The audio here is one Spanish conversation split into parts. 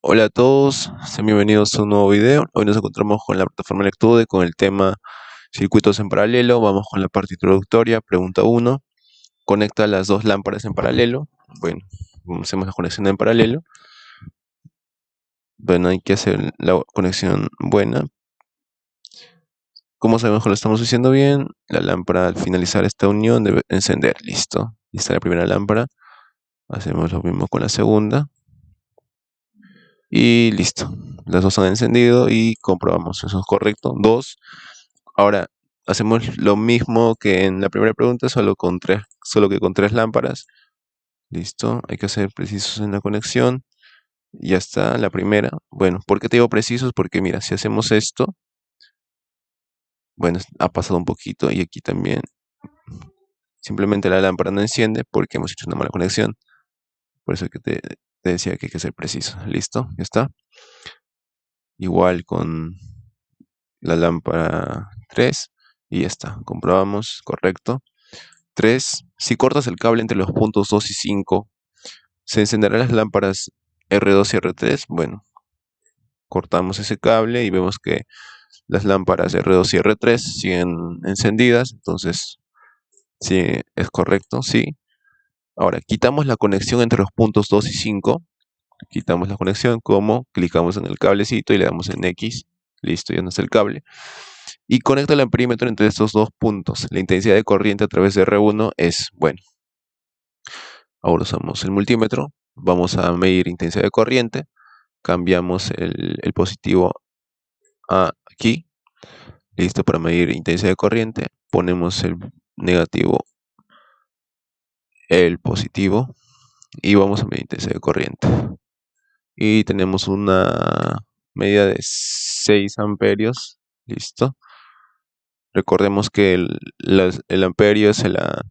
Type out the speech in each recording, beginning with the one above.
Hola a todos, sean bienvenidos a un nuevo video. Hoy nos encontramos con la plataforma Lectude con el tema circuitos en paralelo. Vamos con la parte introductoria. Pregunta 1. Conecta las dos lámparas en paralelo. Bueno, hacemos la conexión en paralelo. Bueno, hay que hacer la conexión buena. ¿Cómo sabemos que lo estamos haciendo bien? La lámpara al finalizar esta unión debe encender. Listo. Ahí está la primera lámpara. Hacemos lo mismo con la segunda. Y listo. Las dos han encendido y comprobamos. Eso es correcto. 2. Ahora, hacemos lo mismo que en la primera pregunta, solo que con tres lámparas. Listo. Hay que ser precisos en la conexión. Ya está la primera. Bueno, ¿por qué te digo precisos? Porque mira, si hacemos esto, bueno, ha pasado un poquito y aquí también. Simplemente la lámpara no enciende porque hemos hecho una mala conexión. Por eso que te decía que hay que ser preciso. Listo, ya está. Igual con la lámpara 3 y ya está. Comprobamos, correcto. 3. Si cortas el cable entre los puntos 2 y 5, ¿se encenderán las lámparas R2 y R3? Bueno, cortamos ese cable y vemos que las lámparas R2 y R3 siguen encendidas. Entonces, sí, es correcto, sí. Ahora, quitamos la conexión entre los puntos 2 y 5. Quitamos la conexión como clicamos en el cablecito y le damos en X. Listo, ya no está el cable. Y conecta el amperímetro entre estos dos puntos. La intensidad de corriente a través de R1 es, bueno, ahora usamos el multímetro. Vamos a medir intensidad de corriente. Cambiamos el positivo a aquí. Listo para medir intensidad de corriente. Ponemos el negativo, el positivo. Y vamos a medir intensidad de corriente. Y tenemos una medida de 6 amperios. Listo. Recordemos que el amperio es la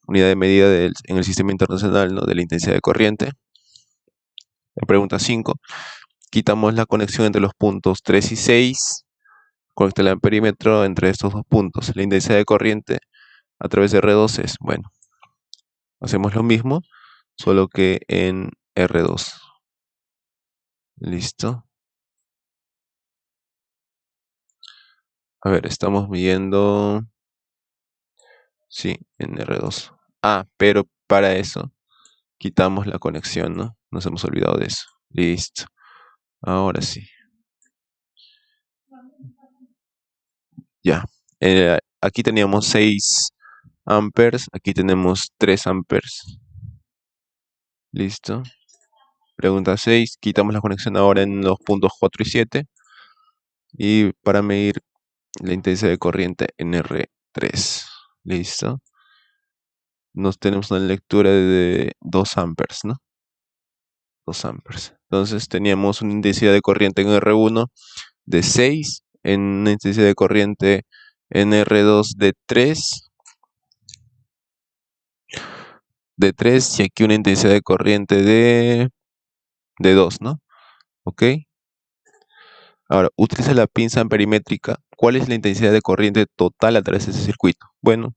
unidad de medida en el sistema internacional, ¿no?, de la intensidad de corriente. La pregunta 5. Quitamos la conexión entre los puntos 3 y 6. Conecta el amperímetro entre estos dos puntos. La intensidad de corriente a través de R2 es, bueno, hacemos lo mismo, solo que en R2. Listo. A ver, estamos viendo, sí, en R2. Pero para eso quitamos la conexión, ¿no? Nos hemos olvidado de eso. Listo. Ahora sí. Ya. Aquí teníamos 6 amperes. Aquí tenemos 3 amperes. Listo. Pregunta 6. Quitamos la conexión ahora en los puntos 4 y 7. Y para medir la intensidad de corriente en R3. Listo. Nos tenemos una lectura de 2 amperes, ¿no? 2 amperes. Entonces teníamos una intensidad de corriente en R1 de 6, en una intensidad de corriente en R2 de 3, y aquí una intensidad de corriente de 2, ¿no? ¿Ok? Ahora, utiliza la pinza amperimétrica. ¿Cuál es la intensidad de corriente total a través de ese circuito? Bueno,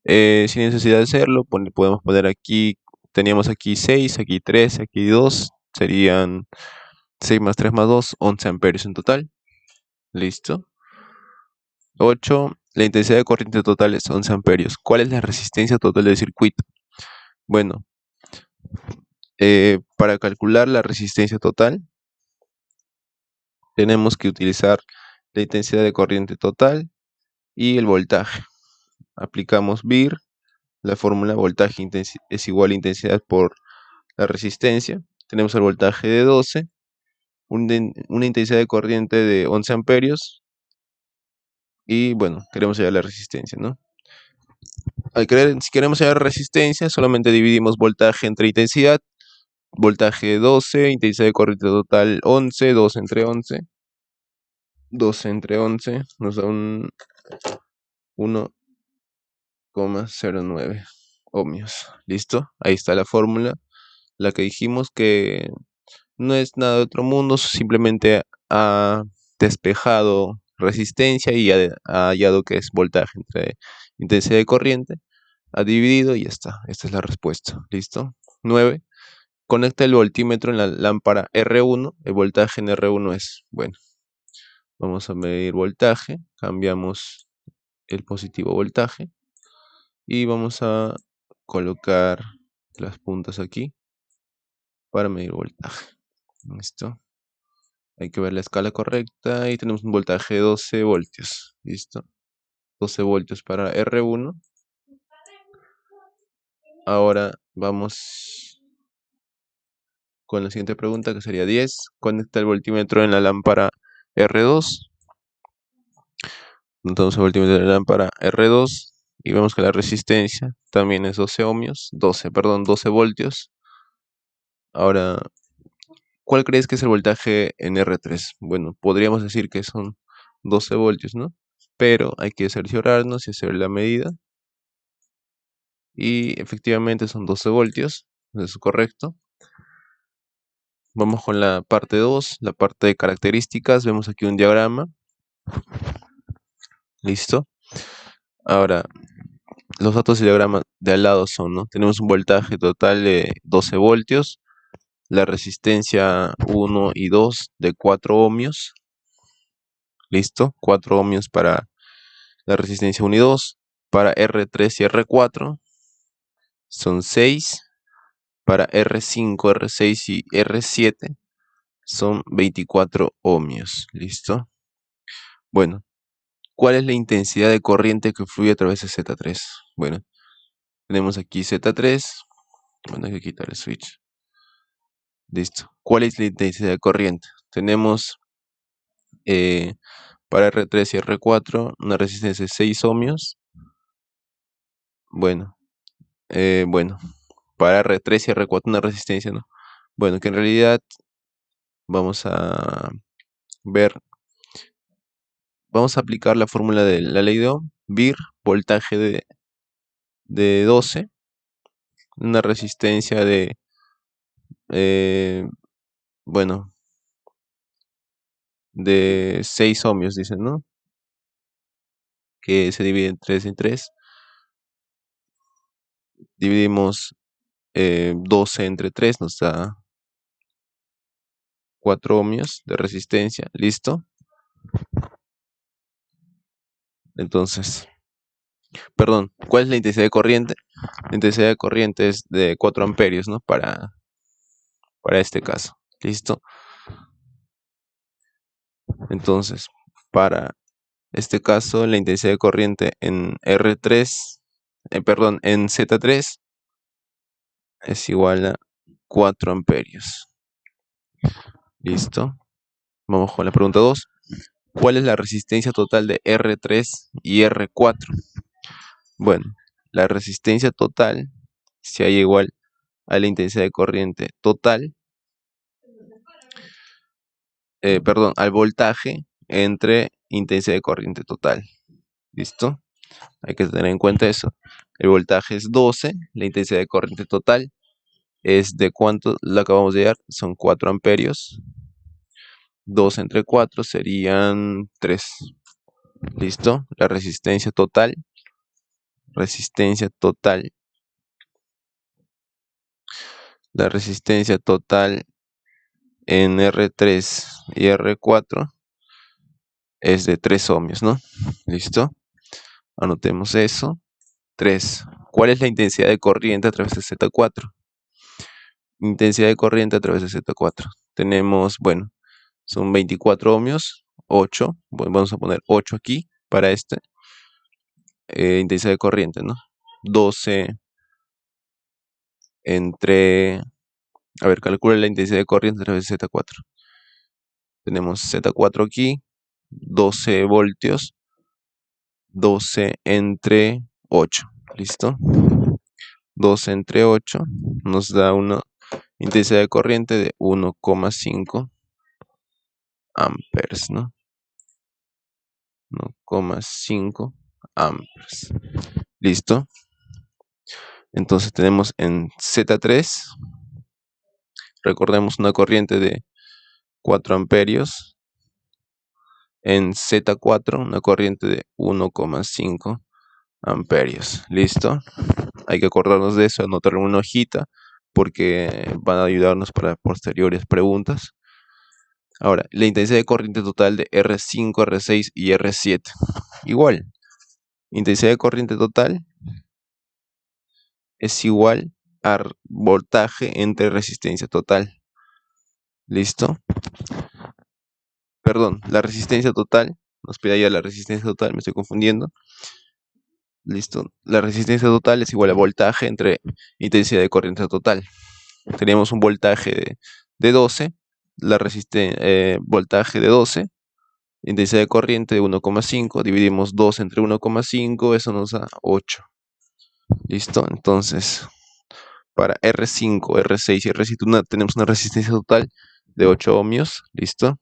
sin necesidad de hacerlo, podemos poner aquí, teníamos aquí 6, aquí 3, aquí 2, serían 6 más 3 más 2, 11 amperios en total. Listo. 8. La intensidad de corriente total es 11 amperios. ¿Cuál es la resistencia total del circuito? Bueno, para calcular la resistencia total, tenemos que utilizar la intensidad de corriente total y el voltaje. Aplicamos VIR, la fórmula voltaje es igual a intensidad por la resistencia. Tenemos el voltaje de 12, una intensidad de corriente de 11 amperios y bueno, queremos hallar la resistencia, ¿no? Si queremos hallar resistencia, solamente dividimos voltaje entre intensidad. Voltaje 12, intensidad de corriente total 11, 2 entre 11. 12 entre 11 nos da un 1,09 ohmios. ¿Listo? Ahí está la fórmula, la que dijimos que no es nada de otro mundo, simplemente ha despejado resistencia y ha hallado que es voltaje entre intensidad de corriente, ha dividido y ya está. Esta es la respuesta. ¿Listo? 9. conecta el voltímetro en la lámpara R1. El voltaje en R1 es, bueno, vamos a medir voltaje, cambiamos el positivo voltaje y vamos a colocar las puntas aquí para medir voltaje. Listo. Hay que ver la escala correcta y tenemos un voltaje de 12 voltios. Listo. 12 voltios para R1. Ahora vamos con la siguiente pregunta, que sería 10. Conecta el voltímetro en la lámpara R2. Entonces el voltímetro en la lámpara R2 y vemos que la resistencia también es 12 ohmios, 12 voltios. Ahora, ¿cuál crees que es el voltaje en R3? Bueno, podríamos decir que son 12 voltios, ¿no? Pero hay que cerciorarnos y hacer la medida. Y efectivamente son 12 voltios, eso es correcto. Vamos con la parte 2, la parte de características. Vemos aquí un diagrama. Listo. Ahora, los datos del diagrama de al lado son, ¿no? Tenemos un voltaje total de 12 voltios, la resistencia 1 y 2 de 4 ohmios. Listo, 4 ohmios para la resistencia 1 y 2. Para R3 y R4 son 6. Para R5, R6 y R7 son 24 ohmios. Listo. Bueno, ¿cuál es la intensidad de corriente que fluye a través de Z3? Bueno, tenemos aquí Z3. Bueno, hay que quitar el switch. Listo. ¿Cuál es la intensidad de corriente? Tenemos para R3 y R4 una resistencia de 6 ohmios. Bueno, para R3 y R4 una resistencia, ¿no? Bueno, que en realidad vamos a ver, vamos a aplicar la fórmula de la ley de Ohm. VIR, voltaje de 12, una resistencia de, bueno, de 6 ohmios, dicen, ¿no? Que se divide en 3 en 3. Dividimos 12 entre 3, nos da 4 ohmios de resistencia. ¿Listo? Entonces, perdón, ¿cuál es la intensidad de corriente? La intensidad de corriente es de 4 amperios, ¿no? Para este caso. ¿Listo? Entonces, para este caso, la intensidad de corriente en R3, en Z3 es igual a 4 amperios. ¿Listo? Vamos con la pregunta 2. ¿Cuál es la resistencia total de R3 y R4? Bueno, la resistencia total se halla igual a la intensidad de corriente total, al voltaje entre intensidad de corriente total. ¿Listo? Hay que tener en cuenta eso. El voltaje es 12, la intensidad de corriente total es de ¿cuánto lo acabamos de hallar? Son 4 amperios. 2 entre 4 serían 3. ¿Listo? La resistencia total la resistencia total en R3 y R4 es de 3 ohmios, ¿no? ¿Listo? Anotemos eso. 3. ¿Cuál es la intensidad de corriente a través de Z4? Intensidad de corriente a través de Z4. Tenemos, bueno, son 24 ohmios, 8. Bueno, vamos a poner 8 aquí para este. Intensidad de corriente, ¿no? 12 entre... A ver, calcula la intensidad de corriente a través de Z4. Tenemos Z4 aquí, 12 voltios, 12 entre 8. ¿Listo? 12 entre 8 nos da una intensidad de corriente de 1,5 amperes, ¿no? 1,5 amperes. ¿Listo? Entonces tenemos en Z3, recordemos una corriente de 4 amperios. En Z4, una corriente de 1,5 amperios. ¿Listo? Hay que acordarnos de eso, anotarlo en una hojita porque van a ayudarnos para posteriores preguntas. Ahora, la intensidad de corriente total de R5, R6 y R7. Igual, intensidad de corriente total es igual a voltaje entre resistencia total. ¿Listo? Perdón, la resistencia total, nos pide ya la resistencia total, me estoy confundiendo. Listo, la resistencia total es igual a voltaje entre intensidad de corriente total. Teníamos un voltaje de 12, voltaje de 12, intensidad de corriente de 1,5, dividimos 2 entre 1,5, eso nos da 8. ¿Listo? Entonces, para R5, R6 y R7 tenemos una resistencia total de 8 ohmios. ¿Listo?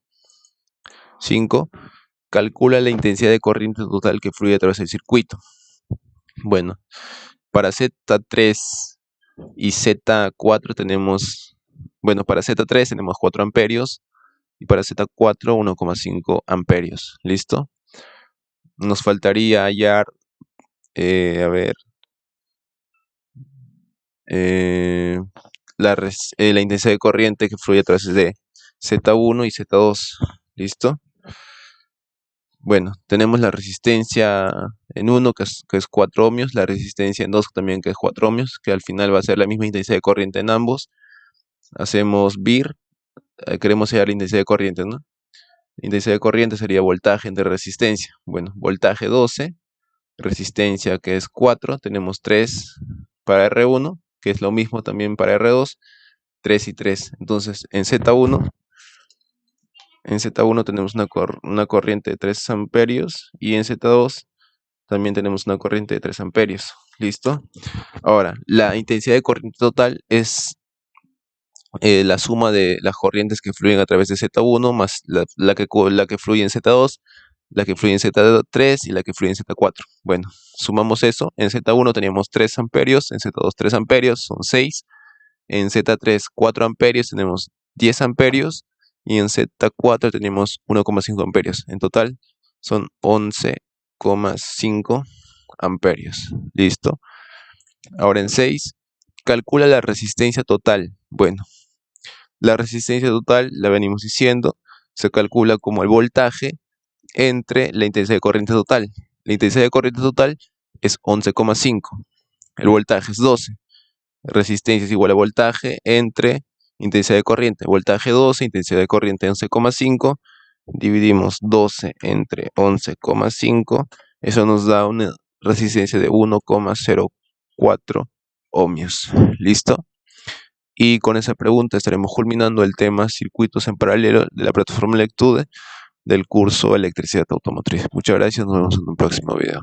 5. Calcula la intensidad de corriente total que fluye a través del circuito. Bueno, para Z3 y Z4 tenemos, bueno, para Z3 tenemos 4 amperios y para Z4 1,5 amperios. ¿Listo? Nos faltaría hallar, a ver, la intensidad de corriente que fluye a través de Z1 y Z2. ¿Listo? Bueno, tenemos la resistencia en 1 que es 4 ohmios, la resistencia en 2 también que es 4 ohmios, que al final va a ser la misma intensidad de corriente en ambos. Hacemos VIR, queremos hallar la intensidad de corriente, ¿no? La intensidad de corriente sería voltaje entre resistencia. Bueno, voltaje 12, resistencia que es 4, tenemos 3 para R1, que es lo mismo también para R2, 3 y 3. Entonces, en Z1 tenemos una corriente de 3 amperios y en Z2 también tenemos una corriente de 3 amperios. ¿Listo? Ahora, la intensidad de corriente total es la suma de las corrientes que fluyen a través de Z1 más la que fluye en Z2, la que fluye en Z3 y la que fluye en Z4. Bueno, sumamos eso. En Z1 teníamos 3 amperios, en Z2 3 amperios, son 6. En Z3 4 amperios, tenemos 10 amperios. Y en Z4 tenemos 1,5 amperios. En total son 11,5 amperios. ¿Listo? Ahora en 6, calcula la resistencia total. Bueno, la resistencia total, la venimos diciendo, se calcula como el voltaje entre la intensidad de corriente total. La intensidad de corriente total es 11,5. El voltaje es 12. Resistencia es igual a voltaje entre intensidad de corriente. Voltaje 12, intensidad de corriente 11,5. Dividimos 12 entre 11,5. Eso nos da una resistencia de 1,04 ohmios. ¿Listo? Y con esa pregunta estaremos culminando el tema circuitos en paralelo de la plataforma Lectude del curso Electricidad Automotriz. Muchas gracias, nos vemos en un próximo video.